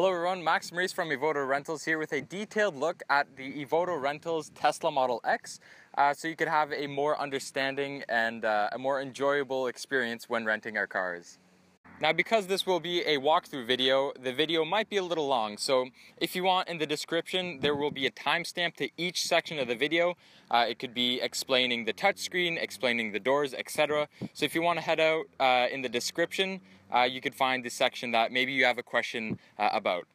Hello everyone, Max Maurice from Evoto Rentals here with a detailed look at the Evoto Rentals Tesla Model X so you could have a more understanding and a more enjoyable experience when renting our cars. Now because this will be a walkthrough video, the video might be a little long, so if you want, in the description there will be a timestamp to each section of the video. It could be explaining the touchscreen, explaining the doors, etc. So if you want to head out in the description, you could find the section that maybe you have a question about.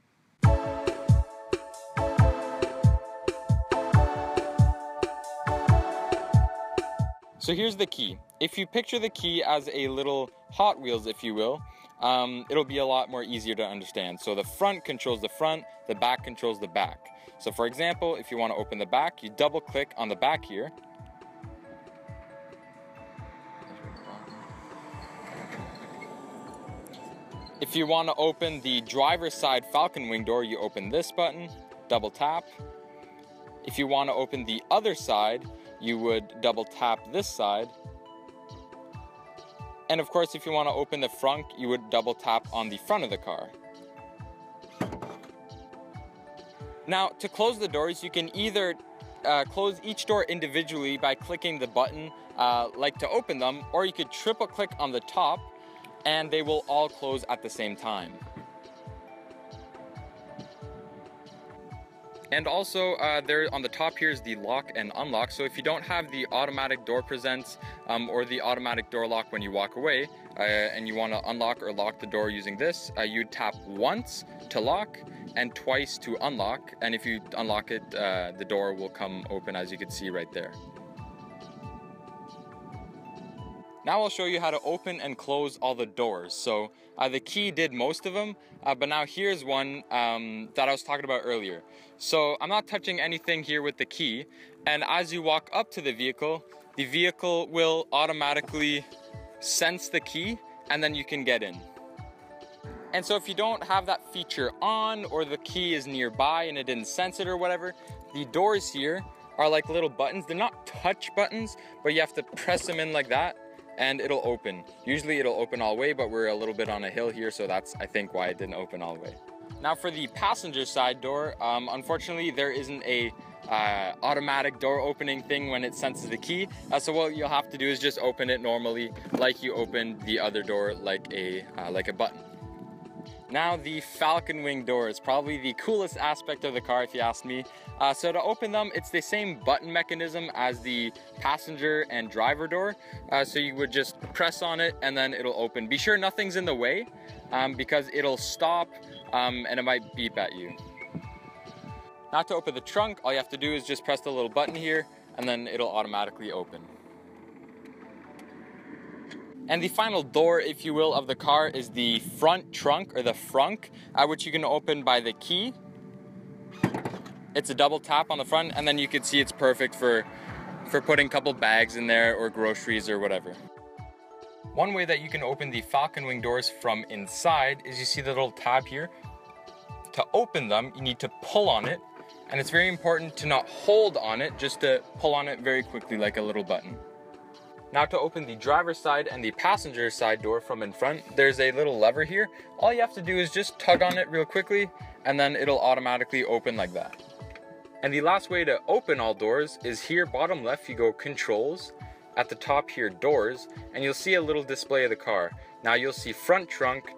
So here's the key. If you picture the key as a little Hot Wheels, if you will, it'll be a lot more easier to understand. So the front controls the front, the back controls the back. So for example, if you want to open the back, you double click on the back here. If you want to open the driver's side Falcon Wing door, you open this button, double tap. If you want to open the other side, you would double tap this side. And of course, if you want to open the front, you would double tap on the front of the car. Now, to close the doors, you can either close each door individually by clicking the button like to open them, or you could triple click on the top and they will all close at the same time. And also, there on the top here is the lock and unlock. So if you don't have the automatic door presence or the automatic door lock when you walk away, and you want to unlock or lock the door using this, you tap once to lock and twice to unlock. And if you unlock it, the door will come open, as you can see right there. Now I'll show you how to open and close all the doors. So the key did most of them, but now here's one that I was talking about earlier. So I'm not touching anything here with the key, and as you walk up to the vehicle will automatically sense the key, and then you can get in. And so if you don't have that feature on, or the key is nearby and it didn't sense it or whatever, the doors here are like little buttons. They're not touch buttons, but you have to press them in like that, and it'll open. Usually it'll open all the way, but we're a little bit on a hill here, so that's, I think, why it didn't open all the way. Now for the passenger side door, unfortunately there isn't a automatic door opening thing when it senses the key. So what you'll have to do is just open it normally, like you open the other door, like a button. Now the Falcon Wing door is probably the coolest aspect of the car, if you ask me. So to open them, it's the same button mechanism as the passenger and driver door. So you would just press on it and then it'll open. Be sure nothing's in the way because it'll stop and it might beep at you. Now to open the trunk, all you have to do is just press the little button here and then it'll automatically open. And the final door, if you will, of the car is the front trunk, or the frunk, which you can open by the key. It's a double tap on the front, and then you can see it's perfect for putting a couple bags in there or groceries or whatever. One way that you can open the Falcon Wing doors from inside is, you see the little tab here? To open them, you need to pull on it, and it's very important to not hold on it, just to pull on it very quickly like a little button. Now to open the driver's side and the passenger side door from in front, there's a little lever here. All you have to do is just tug on it real quickly, and then it'll automatically open like that. And the last way to open all doors is here, bottom left, you go controls, at the top here, doors, and you'll see a little display of the car. Now you'll see front trunk,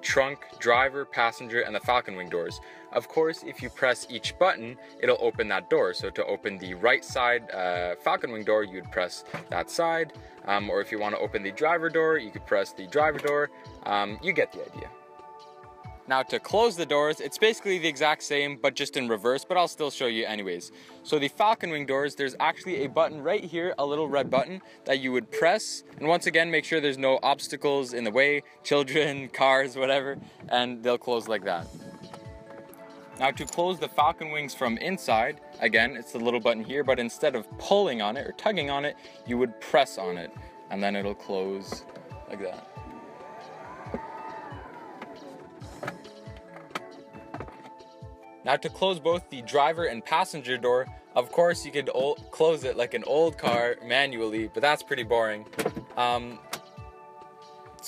driver, passenger, and the Falcon Wing doors. Of course, if you press each button, it'll open that door. So to open the right side Falcon Wing door, you'd press that side. Or if you want to open the driver door, you could press the driver door. You get the idea. Now to close the doors, it's basically the exact same, but just in reverse, but I'll still show you anyways. So the Falcon Wing doors, there's actually a button right here, a little red button that you would press. And once again, make sure there's no obstacles in the way, children, cars, whatever, and they'll close like that. Now to close the Falcon Wings from inside, again, it's the little button here, but instead of pulling on it or tugging on it, you would press on it, and then it'll close like that. Now to close both the driver and passenger door, of course you could close it like an old car manually, but that's pretty boring.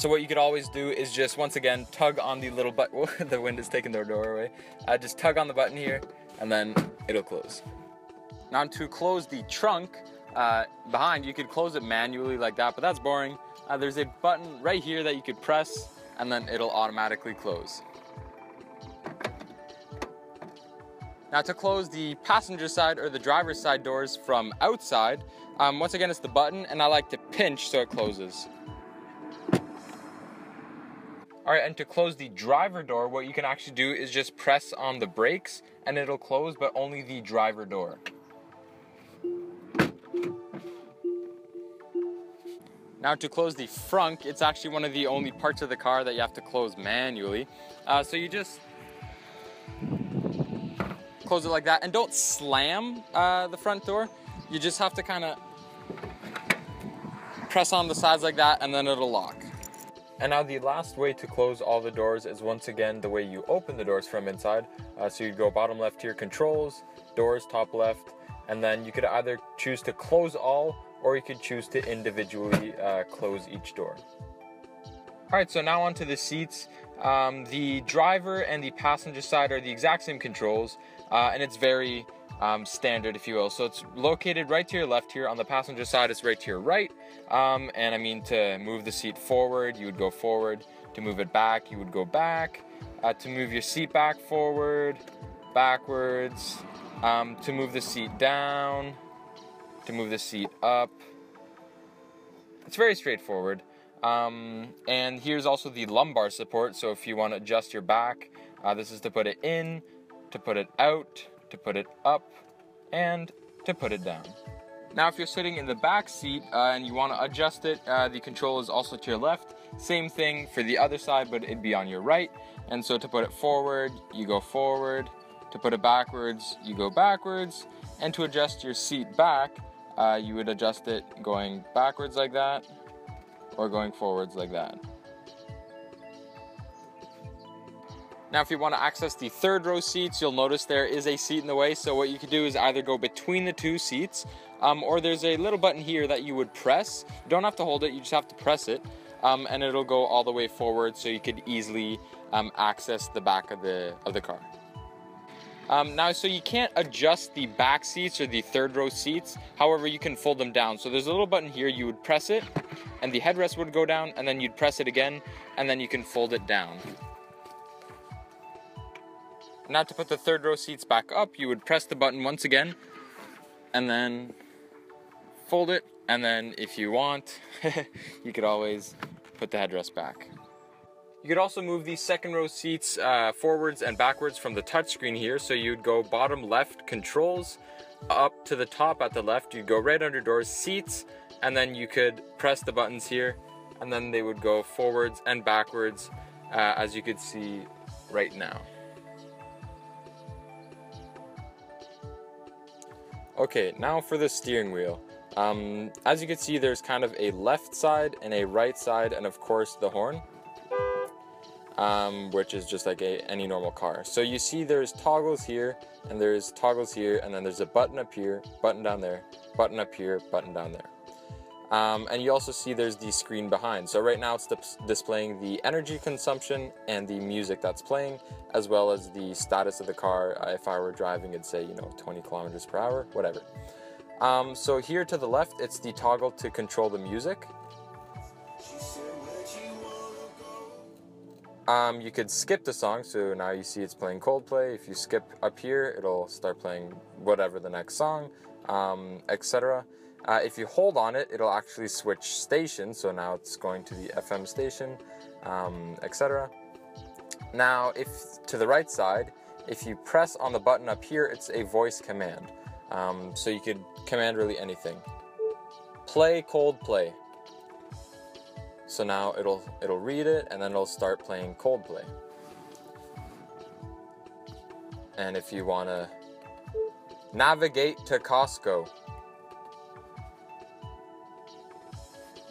So what you could always do is just, once again, tug on the little button. The wind is taking the door away. Just tug on the button here, and then it'll close. Now to close the trunk behind, you could close it manually like that, but that's boring. There's a button right here that you could press, and then it'll automatically close. Now to close the passenger side or the driver's side doors from outside, once again it's the button, and I like to pinch so it closes. Alright, and to close the driver door, what you can actually do is just press on the brakes and it'll close, but only the driver door. Now to close the frunk, it's actually one of the only parts of the car that you have to close manually. So you just close it like that, and don't slam the front door. You just have to kind of press on the sides like that, and then it'll lock. And now the last way to close all the doors is once again the way you open the doors from inside. So you go bottom left here, controls, doors, top left, and then you could either choose to close all, or you could choose to individually close each door. Alright, so now onto the seats. The driver and the passenger side are the exact same controls, and it's very standard, if you will. So it's located right to your left here. On the passenger side, it's right to your right. And I mean, to move the seat forward, you would go forward. To move it back, you would go back. To move your seat back, forward, backwards. To move the seat down, to move the seat up. It's very straightforward. And here's also the lumbar support. So if you want to adjust your back, this is to put it in, to put it out, to put it up, and to put it down. Now if you're sitting in the back seat and you want to adjust it, the control is also to your left. Same thing for the other side, but it'd be on your right. And so to put it forward, you go forward. To put it backwards, you go backwards. And to adjust your seat back, you would adjust it going backwards like that, or going forwards like that. Now if you want to access the third row seats, you'll notice there is a seat in the way. So what you could do is either go between the two seats, or there's a little button here that you would press. You don't have to hold it, you just have to press it, and it'll go all the way forward, so you could easily access the back of the car. Now, so you can't adjust the back seats or the third row seats. However, you can fold them down. So there's a little button here, you would press it, and the headrest would go down, and then you'd press it again, and then you can fold it down. Now to put the third row seats back up, you would press the button once again, and then fold it, and then if you want, you could always put the headrest back. You could also move the second row seats forwards and backwards from the touchscreen here. So you'd go bottom left, controls, up to the top at the left. You'd go right under doors, seats, and then you could press the buttons here, and then they would go forwards and backwards, as you could see right now. Okay, now for the steering wheel. As you can see, there's kind of a left side and a right side, and of course the horn. Which is just like any normal car. So you see there's toggles here, and there's toggles here, and then there's a button up here, button down there, button up here, button down there. And you also see there's the screen behind. So right now it's displaying the energy consumption and the music that's playing, as well as the status of the car. If I were driving, it'd say, 20 kilometers per hour, whatever. So here to the left, it's the toggle to control the music. You could skip the song, so now you see it's playing Coldplay. If you skip up here, it'll start playing whatever the next song, etc. If you hold on it, it'll actually switch stations, so now it's going to the FM station, etc. Now, if to the right side, if you press on the button up here, it's a voice command. So you could command really anything. Play Coldplay. So now it'll read it, and then it'll start playing Coldplay. And if you want to navigate to Costco.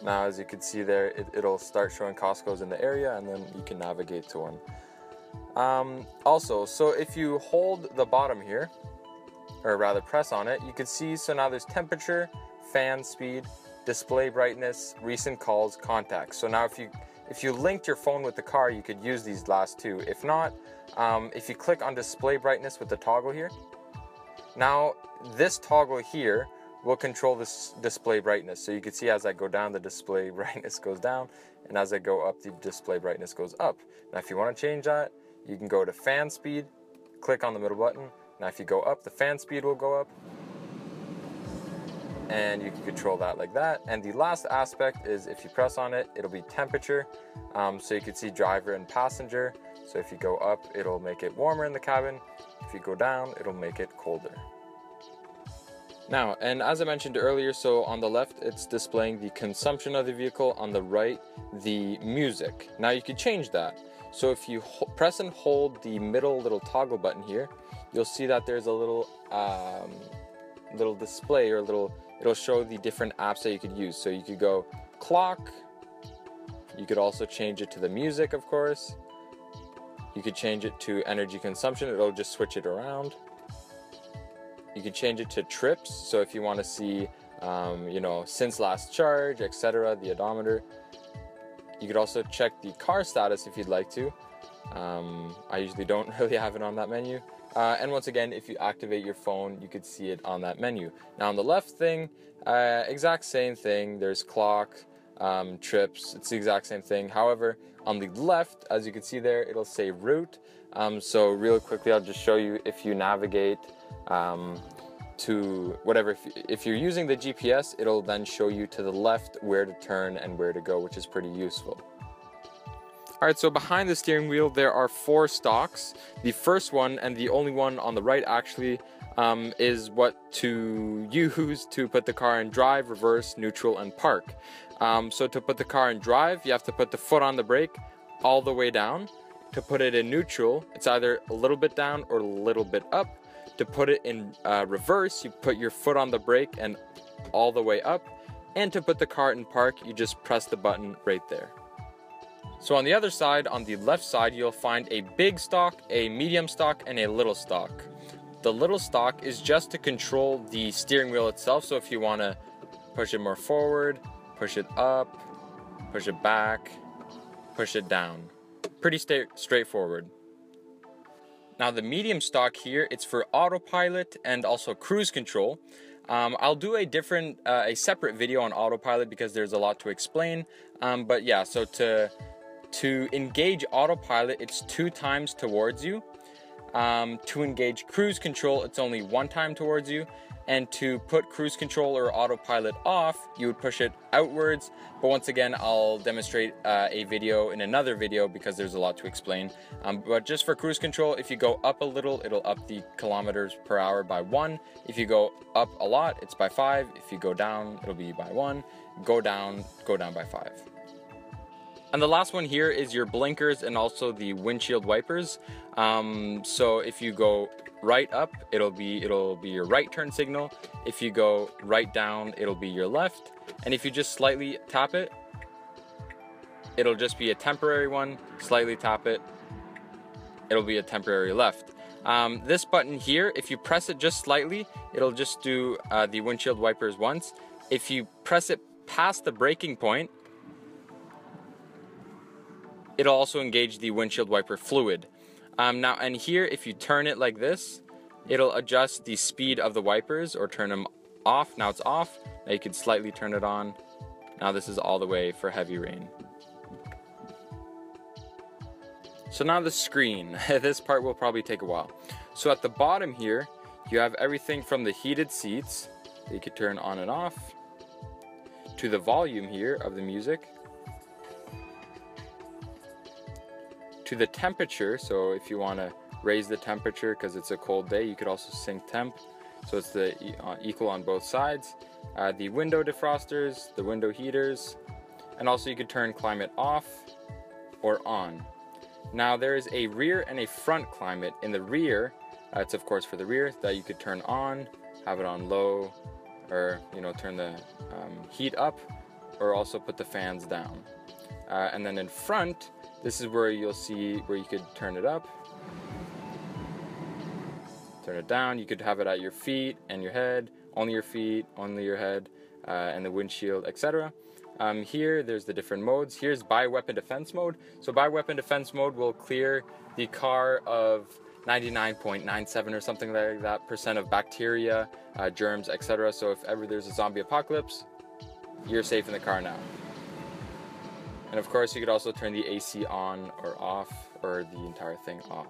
Now, as you can see there, it'll start showing Costco's in the area, and then you can navigate to one. Also, so if you hold the bottom here, or rather press on it, you can see, so now there's temperature, fan speed, display brightness, recent calls, contacts. So now if you linked your phone with the car, you could use these last two. If not, if you click on display brightness with the toggle here, now this toggle here will control this display brightness. So you can see as I go down, the display brightness goes down, and as I go up, the display brightness goes up. Now if you want to change that, you can go to fan speed, click on the middle button. Now if you go up, the fan speed will go up, and you can control that like that. And the last aspect is if you press on it, it'll be temperature. So you can see driver and passenger. So if you go up, it'll make it warmer in the cabin. If you go down, it'll make it colder. Now, and as I mentioned earlier, so on the left, it's displaying the consumption of the vehicle. On the right, the music. Now you can change that. So if you press and hold the middle little toggle button here, you'll see that there's a little display, or it'll show the different apps that you could use. So you could go clock. You could also change it to the music, of course. You could change it to energy consumption. It'll just switch it around. You can change it to trips. So if you want to see, you know, since last charge, etc., the odometer. You could also check the car status if you'd like to. I usually don't really have it on that menu. And once again, if you activate your phone, you could see it on that menu. Now on the left thing, exact same thing. There's clock, trips. It's the exact same thing. However, on the left, as you can see there, it'll say route. So real quickly, I'll just show you. If you navigate to whatever, if you're using the GPS, it'll then show you to the left where to turn and where to go, which is pretty useful. Alright, so behind the steering wheel there are 4 stalks. The first one, and the only one on the right actually, is what to use to put the car in drive, reverse, neutral, and park. So to put the car in drive, you have to put the foot on the brake all the way down. To put it in neutral, it's either a little bit down or a little bit up. To put it in reverse, you put your foot on the brake and all the way up. And to put the car in park, you just press the button right there. So on the other side, on the left side, you'll find a big stalk, a medium stalk, and a little stalk. The little stalk is just to control the steering wheel itself. So if you want to push it more forward, push it up, push it back, push it down. Pretty straightforward. Now the medium stalk here, it's for autopilot and also cruise control. I'll do a separate video on autopilot because there's a lot to explain. But yeah, so to engage autopilot, it's 2 times towards you. To engage cruise control, it's only 1 time towards you. And to put cruise control or autopilot off, you would push it outwards. But once again, I'll demonstrate a video in another video because there's a lot to explain. But just for cruise control, if you go up a little, it'll up the kilometers per hour by 1. If you go up a lot, it's by 5. If you go down, it'll be by 1. Go down by 5. And the last one here is your blinkers and also the windshield wipers. So if you go right up, it'll be your right turn signal. If you go right down, it'll be your left. And if you just slightly tap it, it'll just be a temporary one. Slightly tap it, it'll be a temporary left. This button here, if you press it just slightly, it'll just do the windshield wipers once. If you press it past the braking point, it'll also engage the windshield wiper fluid. Now, and here, if you turn it like this, it'll adjust the speed of the wipers or turn them off. Now it's off. Now you can slightly turn it on. Now this is all the way for heavy rain. So now the screen. This part will probably take a while. So at the bottom here, you have everything from the heated seats that you can turn on and off, to the volume here of the music, to the temperature. So if you want to raise the temperature because it's a cold day, you could also sync temp, so it's the equal on both sides. The window defrosters, the window heaters, and also you could turn climate off or on. Now there is a rear and a front climate. In the rear, it's of course for the rear, that you could turn on, have it on low, or turn the heat up, or also put the fans down. And then in front, this is where you'll see where you could turn it up, turn it down. You could have it at your feet and your head, only your feet, only your head, and the windshield, etc. Here, there's the different modes. Here's bioweapon defense mode. So bioweapon defense mode will clear the car of 99.97 or something like that % of bacteria, germs, etc. So if ever there's a zombie apocalypse, you're safe in the car now. And of course, you could also turn the AC on or off, or the entire thing off.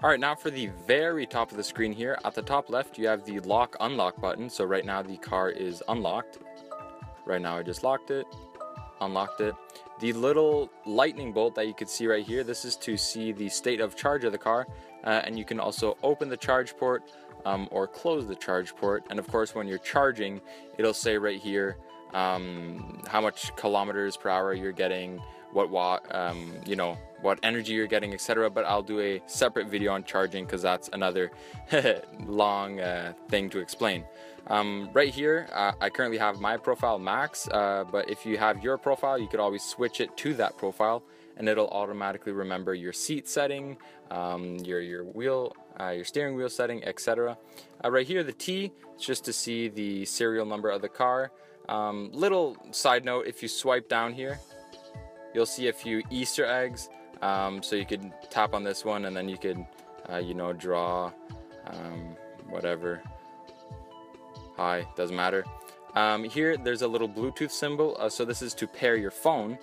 Alright, now for the very top of the screen here, at the top left you have the lock unlock button. So right now the car is unlocked. Right now I just locked it, unlocked it. The little lightning bolt that you can see right here, this is to see the state of charge of the car, and you can also open the charge port or close the charge port. And of course, when you're charging, it'll say right here how much kilometers per hour you're getting, what watt, what energy you're getting, etc. But I'll do a separate video on charging because that's another long thing to explain. Right here, I currently have my profile max, but if you have your profile, you could always switch it to that profile, and it'll automatically remember your seat setting, your wheel, your steering wheel setting, etc. Right here, the T, it's just to see the serial number of the car. Little side note, if you swipe down here, you'll see a few Easter eggs. So you could tap on this one, and then you could, draw whatever. Hi, doesn't matter. Here, there's a little Bluetooth symbol. So this is to pair your phone.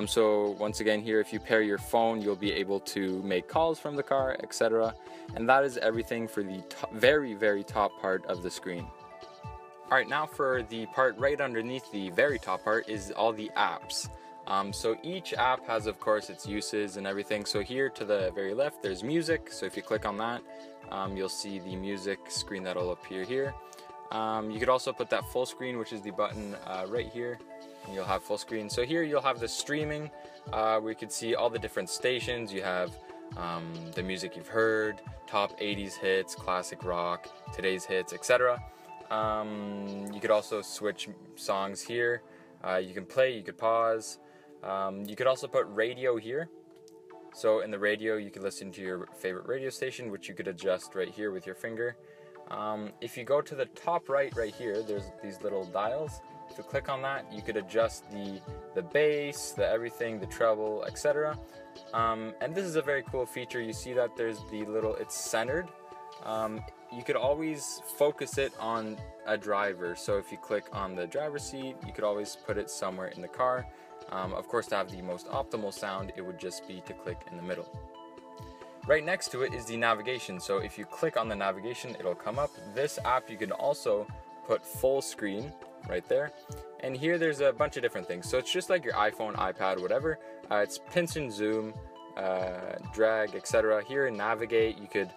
So once again, here, if you pair your phone, you'll be able to make calls from the car, etc. And that is everything for the very, very top part of the screen. Alright, now for the part right underneath the very top part is all the apps. So each app has, of course, its uses and everything. So here to the very left, there's music. So if you click on that, you'll see the music screen that'll appear here. You could also put that full screen, which is the button right here, and you'll have full screen. So here you'll have the streaming, where you can see all the different stations. You have the music you've heard, top 80s hits, classic rock, today's hits, etc. You could also switch songs here. You can play, you could pause. You could also put radio here. So in the radio, you could listen to your favorite radio station, which you could adjust right here with your finger. If you go to the top right here, there's these little dials. If you click on that, you could adjust the bass, the everything, the treble, etc. And this is a very cool feature. You see that there's the little, it's centered. You could always focus it on a driver. So if you click on the driver's seat, you could always put it somewhere in the car. Of course, to have the most optimal sound, it would just be to click in the middle. Right next to it is the navigation. So if you click on the navigation, it'll come up. This app, you can also put full screen right there. And here there's a bunch of different things. So it's just like your iPhone, iPad, whatever. It's pinch and zoom, drag, etc. Here in navigate, you could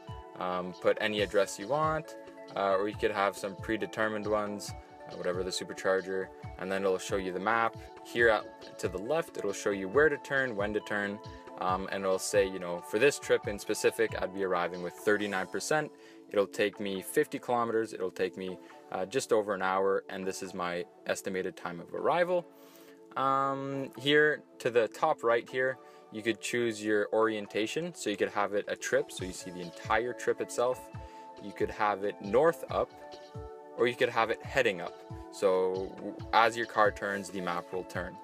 put any address you want, or you could have some predetermined ones, whatever the supercharger, and then it'll show you the map. Here to the left, it'll show you where to turn, when to turn, and it'll say, for this trip in specific, I'd be arriving with 39%. It'll take me 50 kilometers, it'll take me just over an hour, and this is my estimated time of arrival. Here to the top right here, you could choose your orientation, so you could have it a trip, so you see the entire trip itself. You could have it north up, or you could have it heading up. So as your car turns, the map will turn.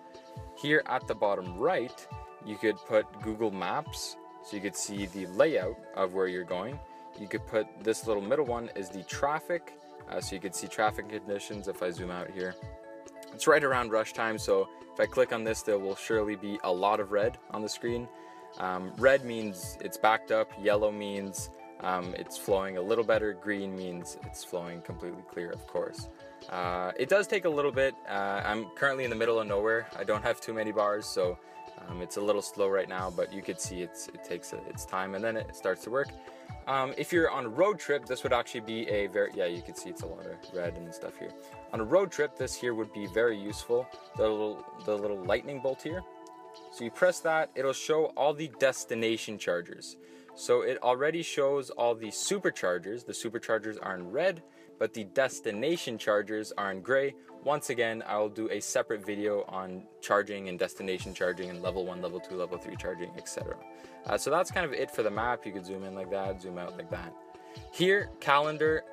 Here at the bottom right, you could put Google Maps, so you could see the layout of where you're going. You could put this little middle one is the traffic, so you could see traffic conditions. If I zoom out here, it's right around rush time, so if I click on this, there will surely be a lot of red on the screen. Red means it's backed up, yellow means it's flowing a little better, green means it's flowing completely clear, of course. It does take a little bit. I'm currently in the middle of nowhere. I don't have too many bars, so it's a little slow right now, but you could see it takes its time, and then it starts to work. If you're on a road trip, this would actually be a you can see it's a lot of red and stuff here. On a road trip, this here would be very useful. The little lightning bolt here. So you press that, it'll show all the destination chargers. So it already shows all the superchargers. The superchargers are in red, but the destination chargers are in gray. Once again, I will do a separate video on charging and destination charging and level 1, level 2, level 3 charging, etc. So that's kind of it for the map. You could zoom in like that, zoom out like that. Here, calendar,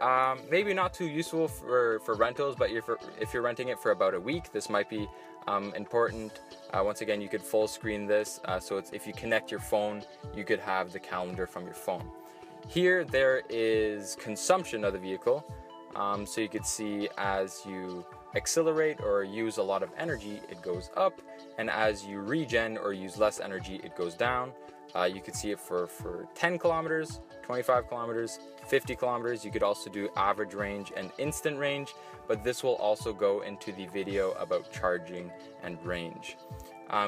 maybe not too useful for rentals, but if you're renting it for about a week, this might be important. Once again, you could full screen this, so if you connect your phone, you could have the calendar from your phone. Here, there is consumption of the vehicle, so you could see as you accelerate or use a lot of energy, it goes up, and as you regen or use less energy, it goes down. You could see it for 10 kilometers, 25 kilometers, 50 kilometers. You could also do average range and instant range, but this will also go into the video about charging and range.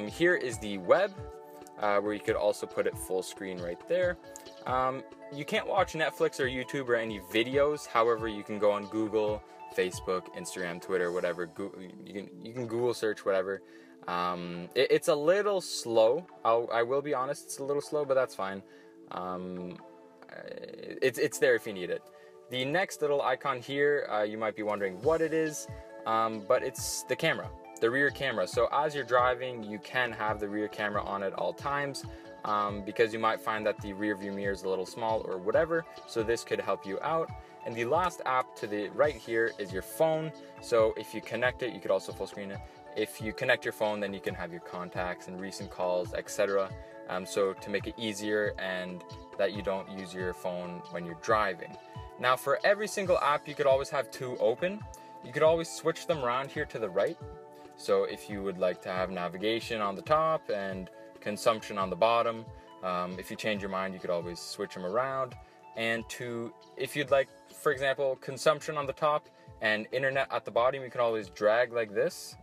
Here is the web, where you could also put it full screen right there. You can't watch Netflix or YouTube or any videos. However, you can go on Google, Facebook, Instagram, Twitter, whatever. You can Google search whatever. It's a little slow. I will be honest, it's a little slow, but that's fine. It's there if you need it. The next little icon here, you might be wondering what it is, but it's the camera, the rear camera. So as you're driving, you can have the rear camera on at all times, because you might find that the rear view mirror is a little small or whatever. So this could help you out. And the last app to the right here is your phone. So if you connect it, you could also full screen it. If you connect your phone, then you can have your contacts and recent calls, etc. So to make it easier and that you don't use your phone when you're driving. Now for every single app, you could always have two open. You could always switch them around here to the right. So if you would like to have navigation on the top and consumption on the bottom, if you change your mind, you could always switch them around. And if you'd like, for example, consumption on the top and internet at the bottom, you can always drag like this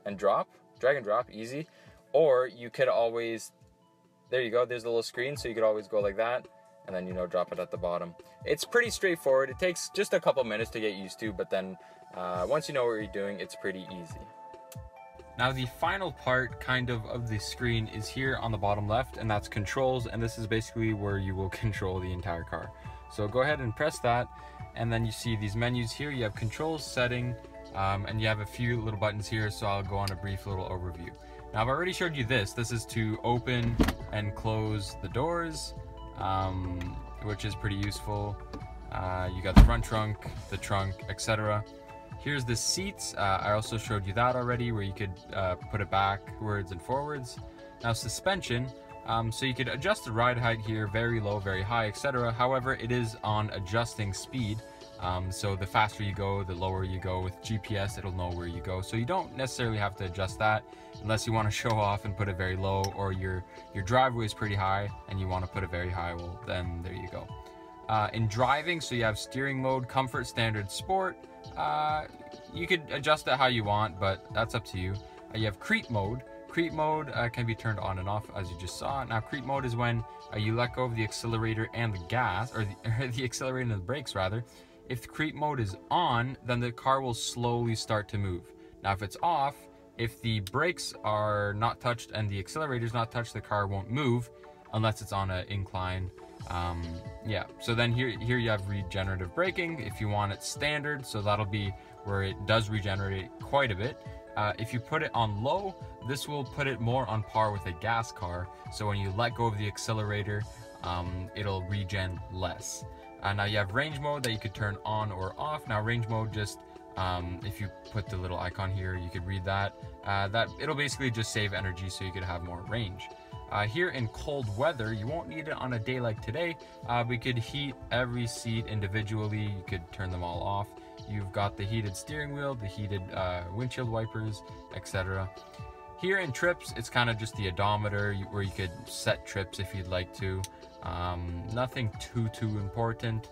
and drag and drop, easy. Or you could always, there you go, there's a little screen, so you could always go like that and then, drop it at the bottom. It's pretty straightforward. It takes just a couple minutes to get used to, but then once you know what you're doing, it's pretty easy. Now the final part of the screen is here on the bottom left, and that's controls, and this is basically where you will control the entire car. So go ahead and press that, and then you see these menus here. You have controls, setting, and you have a few little buttons here, so I'll go on a brief little overview. Now I've already showed you this. This is to open and close the doors, which is pretty useful. You got the front trunk, the trunk, etc. Here's the seats. I also showed you that already, where you could put it backwards and forwards. Now suspension, so you could adjust the ride height here, very low, very high, etc. However, it is on adjusting speed. So the faster you go, the lower you go. With GPS, it'll know where you go. So you don't necessarily have to adjust that unless you want to show off and put it very low, or your driveway is pretty high and you want to put it very high. Well, then there you go. In driving, so you have steering mode, comfort, standard, sport. You could adjust it how you want, but that's up to you. You have creep mode. Creep mode can be turned on and off, as you just saw. Now creep mode is when you let go of the accelerator and the gas, or the accelerator and the brakes rather. If the creep mode is on, then the car will slowly start to move. Now if it's off, if the brakes are not touched and the accelerator is not touched, the car won't move unless it's on an incline. Yeah, so then here you have regenerative braking. If you want it standard, so that'll be where it does regenerate quite a bit. If you put it on low, this will put it more on par with a gas car. So when you let go of the accelerator, it'll regen less. Now you have range mode that you could turn on or off. Now range mode, just if you put the little icon here, you could read that. It'll basically just save energy so you could have more range. Here in cold weather, you won't need it on a day like today. We could heat every seat individually. You could turn them all off. You've got the heated steering wheel, the heated windshield wipers, etc. Here in trips, it's kind of just the odometer where you could set trips if you'd like to. Nothing too important.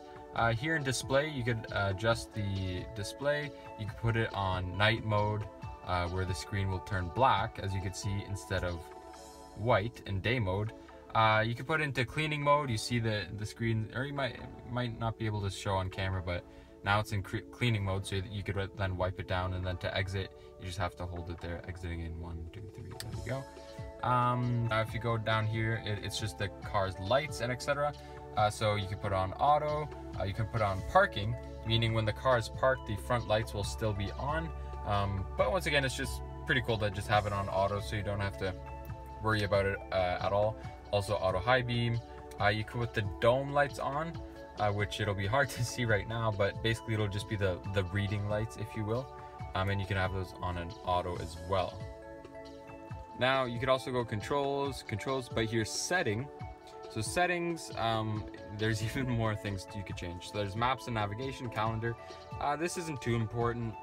Here in display, you could adjust the display. You could put it on night mode, where the screen will turn black, as you can see, instead of white in day mode. You can put it into cleaning mode. You see the screen, or you might not be able to show on camera, but now it's in cleaning mode, so that you could then wipe it down, and then to exit, you just have to hold it there, exiting in 1, 2, 3, there you go. Now if you go down here, it's just the car's lights and etc. So you can put on auto, you can put on parking, meaning when the car is parked, the front lights will still be on. But once again, it's just pretty cool to just have it on auto, so you don't have to worry about it at all. Also auto high beam. You can put the dome lights on. which it'll be hard to see right now, but basically it'll just be the reading lights, if you will. And you can have those on an auto as well. Now you could also go controls, but here's setting. So settings, there's even more things you could change. So there's maps and navigation, calendar. This isn't too important.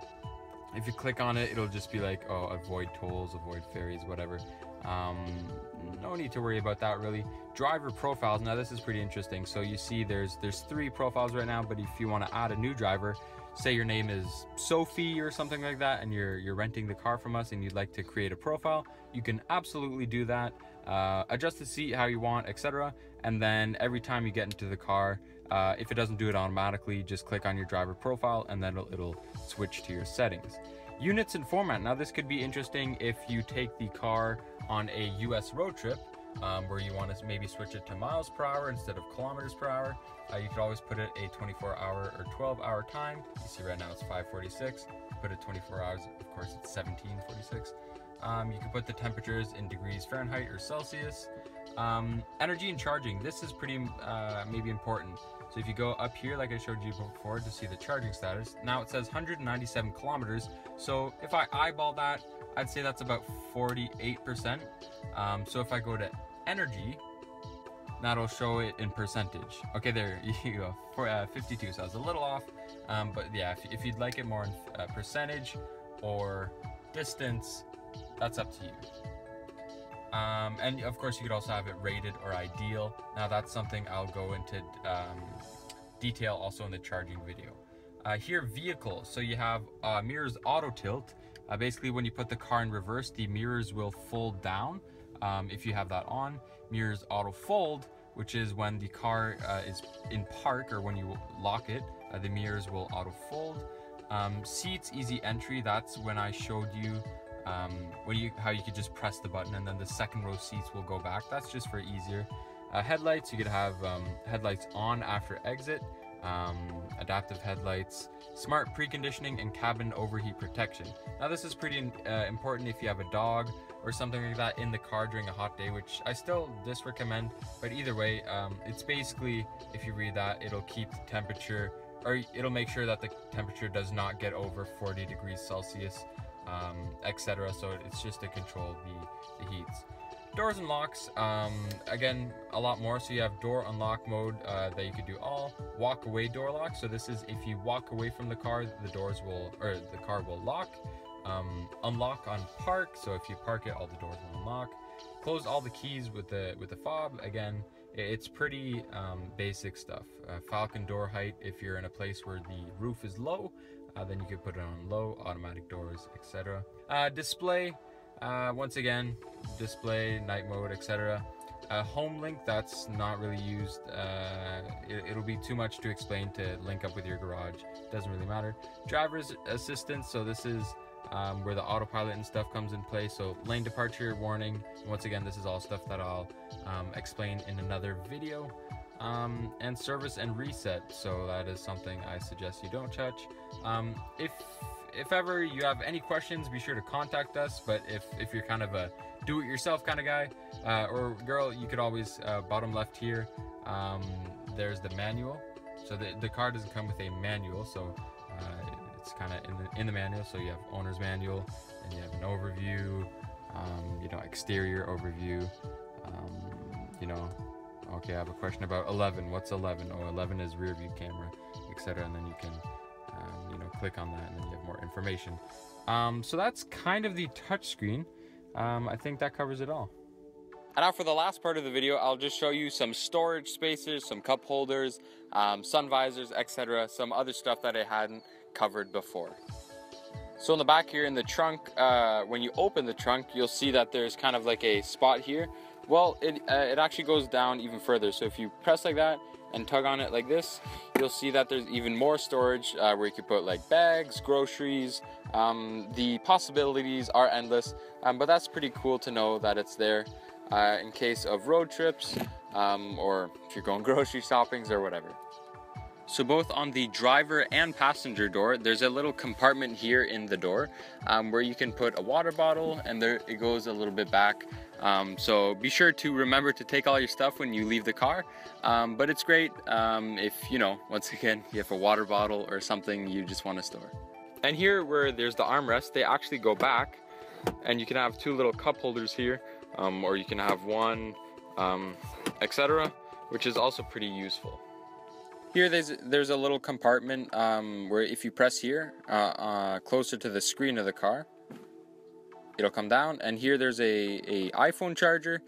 If you click on it, it'll just be like, oh, avoid tolls, avoid ferries, whatever. No need to worry about that really. Driver profiles, now this is pretty interesting. So you see there's 3 profiles right now, but if you want to add a new driver, say your name is Sophie or something like that, and you're renting the car from us and you'd like to create a profile, you can absolutely do that. Adjust the seat how you want, etc. And then every time you get into the car, if it doesn't do it automatically, just click on your driver profile and then it'll switch to your settings. Units and format, now this could be interesting if you take the car on a US road trip, where you want to maybe switch it to miles per hour instead of kilometers per hour. You could always put it a 24-hour or 12-hour time. You see right now it's 5:46. Put it 24 hours, of course it's 17:46. You can put the temperatures in degrees Fahrenheit or Celsius. Energy and charging, this is pretty maybe important. So if you go up here, like I showed you before, to see the charging status, now it says 197 kilometers. So if I eyeball that, I'd say that's about 48%. So if I go to energy, that'll show it in percentage. Okay, there you go, for 52, so I was a little off. But yeah, if you'd like it more in percentage or distance, that's up to you. And of course you could also have it rated or ideal. Now that's something I'll go into detail also in the charging video. Here, vehicles, so you have mirrors auto tilt. Basically when you put the car in reverse, the mirrors will fold down if you have that on. Mirrors auto fold, which is when the car is in park or when you lock it, the mirrors will auto fold. Seats easy entry, that's when I showed you how you could just press the button and then the second row seats will go back. That's just for easier. Headlights, you could have headlights on after exit, adaptive headlights, smart preconditioning, and cabin overheat protection. Now this is pretty important if you have a dog or something like that in the car during a hot day, which I still disrecommend, but either way, it's basically, if you read that, it'll keep the temperature, or it'll make sure that the temperature does not get over 40 degrees Celsius, etc. So it's just to control the heats. Doors and locks, again, a lot more. So you have door unlock mode that you could do all. Walk away door lock. So this is if you walk away from the car, the car will lock. Unlock on park. So if you park it, all the doors will unlock. Close all the keys with the fob. Again, it's pretty basic stuff. Falcon door height. If you're in a place where the roof is low, then you could put it on low. Automatic doors, etc. Display. Once again, display, night mode, etc. Home link, that's not really used. It'll be too much to explain to link up with your garage. Doesn't really matter. Driver's assistance, so this is where the autopilot and stuff comes in play. So lane departure warning. Once again, this is all stuff that I'll explain in another video. And service and reset, so that is something I suggest you don't touch. If ever you have any questions, be sure to contact us. But if you're kind of a do-it-yourself kind of guy or girl, you could always, bottom left here, there's the manual. So the car doesn't come with a manual, so it's kind of in the manual. So you have owner's manual, and you have an overview, exterior overview, okay, I have a question about 11. What's 11? Oh, 11 is rear view camera, etc. And then you can click on that and then you have more information. So that's kind of the touch screen. I think that covers it all. And now for the last part of the video, I'll just show you some storage spaces, some cup holders, sun visors, etc. Some other stuff that I hadn't covered before. So in the back here in the trunk, when you open the trunk, you'll see that there's kind of like a spot here. Well, it actually goes down even further. So if you press like that and tug on it like this, you'll see that there's even more storage where you could put like bags, groceries. The possibilities are endless, but that's pretty cool to know that it's there in case of road trips or if you're going grocery shoppings or whatever. So both on the driver and passenger door, there's a little compartment here in the door where you can put a water bottle, and there it goes a little bit back So be sure to remember to take all your stuff when you leave the car. But it's great if, you know, once again, you have a water bottle or something you just want to store. And here where there's the armrest, they actually go back, and you can have two little cup holders here, or you can have one, etc., which is also pretty useful. Here there's a little compartment where if you press here, closer to the screen of the car, it'll come down, and here there's a iPhone charger,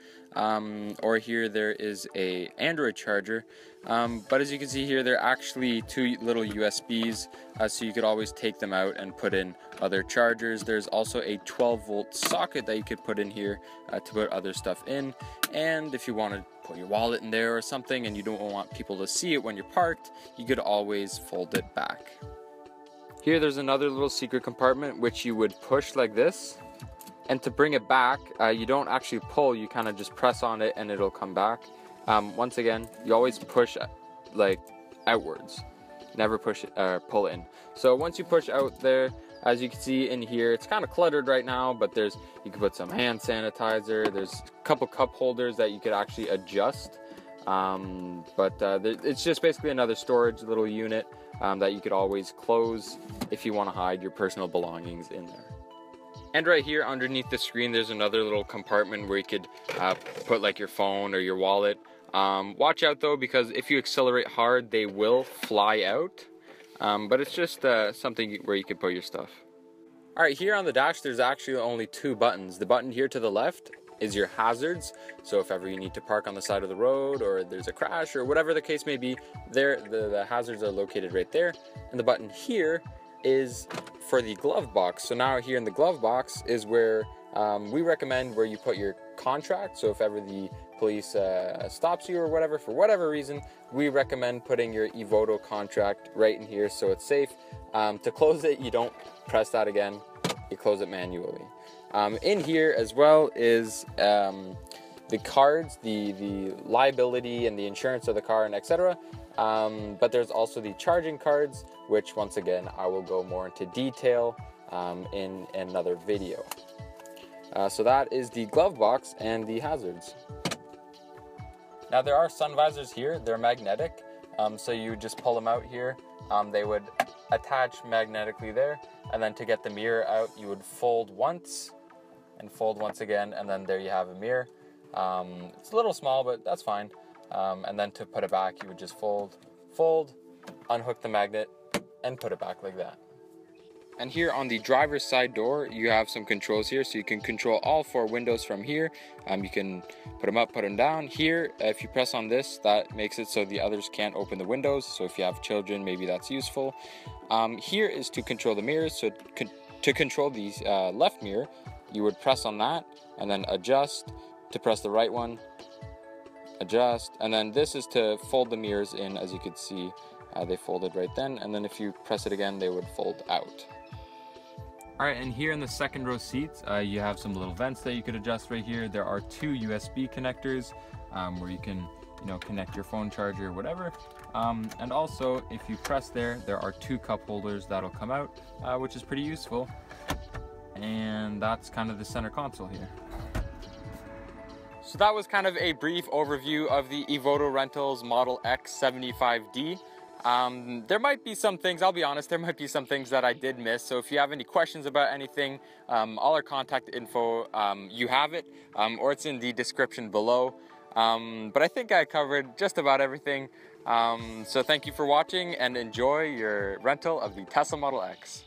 or here there is a Android charger, but as you can see here, they're actually two little USBs, so you could always take them out and put in other chargers. There's also a 12-volt socket that you could put in here to put other stuff in, and if you want to put your wallet in there or something and you don't want people to see it when you're parked, you could always fold it back. Here there's another little secret compartment which you would push like this. And to bring it back, you don't actually pull, you kind of just press on it and it'll come back. Once again, you always push like outwards, never push pull in. So once you push out there, as you can see in here, it's kind of cluttered right now, but you can put some hand sanitizer, there's a couple cup holders that you could actually adjust. It's just basically another storage little unit that you could always close if you want to hide your personal belongings in there. And right here underneath the screen, there's another little compartment where you could put like your phone or your wallet. Watch out though, because if you accelerate hard, they will fly out. But it's just something where you could put your stuff. All right, here on the dash, there's actually only two buttons. The button here to the left is your hazards. So if ever you need to park on the side of the road or there's a crash or whatever the case may be, the hazards are located right there. And the button here is for the glove box. So now here in the glove box is where we recommend where you put your contract. So if ever the police stops you or whatever, for whatever reason, we recommend putting your Evoto contract right in here so it's safe. To close it, you don't press that again, you close it manually. In here as well is the cards, the liability and the insurance of the car and etc. But there's also the charging cards, which once again I will go more into detail in another video. So that is the glove box and the hazards. Now there are sun visors here, they're magnetic, so you just pull them out here. They would attach magnetically there, and then to get the mirror out you would fold once and fold once again, and then there you have a mirror. It's a little small, but that's fine. And then to put it back, you would just fold, unhook the magnet, and put it back like that. And here on the driver's side door, you have some controls here, so you can control all four windows from here. You can put them up, put them down. Here, if you press on this, that makes it so the others can't open the windows. So if you have children, maybe that's useful. Here is to control the mirrors. So to control the left mirror, you would press on that and then adjust. To press the right one, adjust, and then this is to fold the mirrors in. As you could see, they folded right then, and then if you press it again, they would fold out. All right, and here in the second row seats, you have some little vents that you could adjust right here. There are two USB connectors where you can, connect your phone charger or whatever. And also, if you press there are two cup holders that'll come out, which is pretty useful. And that's kind of the center console here. So that was kind of a brief overview of the Evoto Rentals Model X 75D. There might be some things, I'll be honest, there might be some things that I did miss. So if you have any questions about anything, all our contact info, you have it, or it's in the description below. But I think I covered just about everything. So thank you for watching and enjoy your rental of the Tesla Model X.